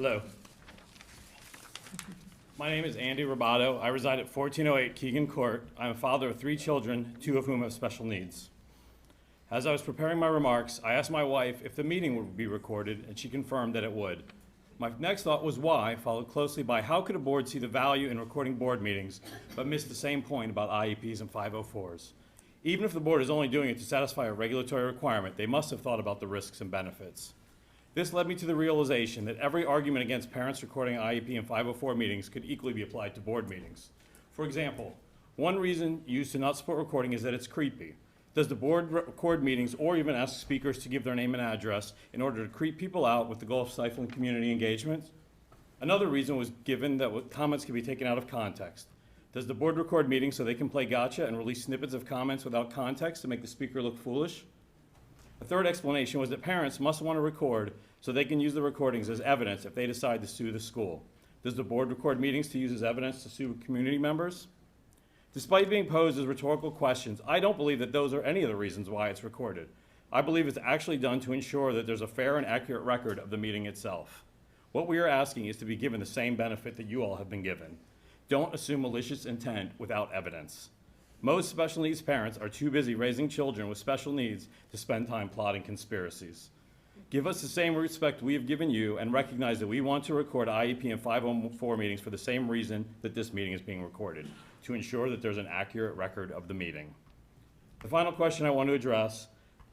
Hello. My name is Andy Robato. I reside at 1408 Keegan Court. I'm a father of 3 children, 2 of whom have special needs. As I was preparing my remarks, I asked my wife if the meeting would be recorded, and she confirmed that it would. My next thought was why, followed closely by how could a board see the value in recording board meetings, but miss the same point about IEPs and 504s. Even if the board is only doing it to satisfy a regulatory requirement, they must have thought about the risks and benefits. This led me to the realization that every argument against parents recording IEP and 504 meetings could equally be applied to board meetings. For example, one reason used to not support recording is that it's creepy. Does the board record meetings or even ask speakers to give their name and address in order to creep people out with the goal of stifling community engagement? Another reason was given that comments can be taken out of context. Does the board record meetings so they can play gotcha and release snippets of comments without context to make the speaker look foolish? A third explanation was that parents must want to record so they can use the recordings as evidence if they decide to sue the school. Does the board record meetings to use as evidence to sue community members? Despite being posed as rhetorical questions, I don't believe that those are any of the reasons why it's recorded. I believe it's actually done to ensure that there's a fair and accurate record of the meeting itself. What we are asking is to be given the same benefit that you all have been given. Don't assume malicious intent without evidence. Most special needs parents are too busy raising children with special needs to spend time plotting conspiracies. Give us the same respect we have given you and recognize that we want to record IEP and 504 meetings for the same reason that this meeting is being recorded, to ensure that there's an accurate record of the meeting. The final question I want to address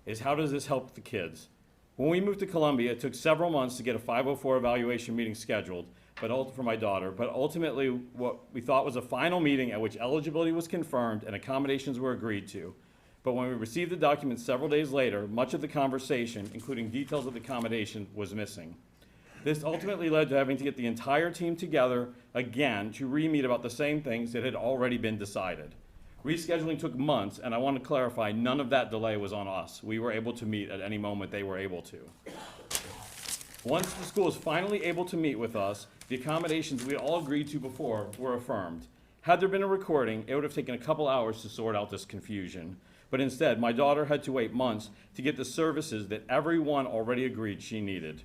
is how does this help the kids? When we moved to Columbia, it took several months to get a 504 evaluation meeting scheduled for my daughter, but ultimately what we thought was a final meeting at which eligibility was confirmed and accommodations were agreed to. But when we received the documents several days later, much of the conversation, including details of the accommodation, was missing. This ultimately led to having to get the entire team together again to re-meet about the same things that had already been decided. Rescheduling took months, and I want to clarify, none of that delay was on us. We were able to meet at any moment they were able to. Once the school was finally able to meet with us, the accommodations we all agreed to before were affirmed. Had there been a recording, it would have taken a couple hours to sort out this confusion. But instead, my daughter had to wait months to get the services that everyone already agreed she needed.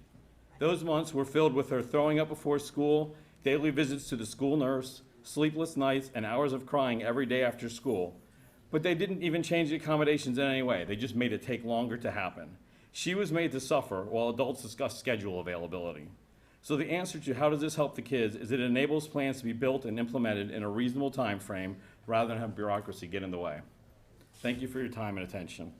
Those months were filled with her throwing up before school, daily visits to the school nurse, sleepless nights, and hours of crying every day after school. But they didn't even change the accommodations in any way. They just made it take longer to happen. She was made to suffer while adults discussed schedule availability. So the answer to how does this help the kids is it enables plans to be built and implemented in a reasonable time frame rather than have bureaucracy get in the way. Thank you for your time and attention.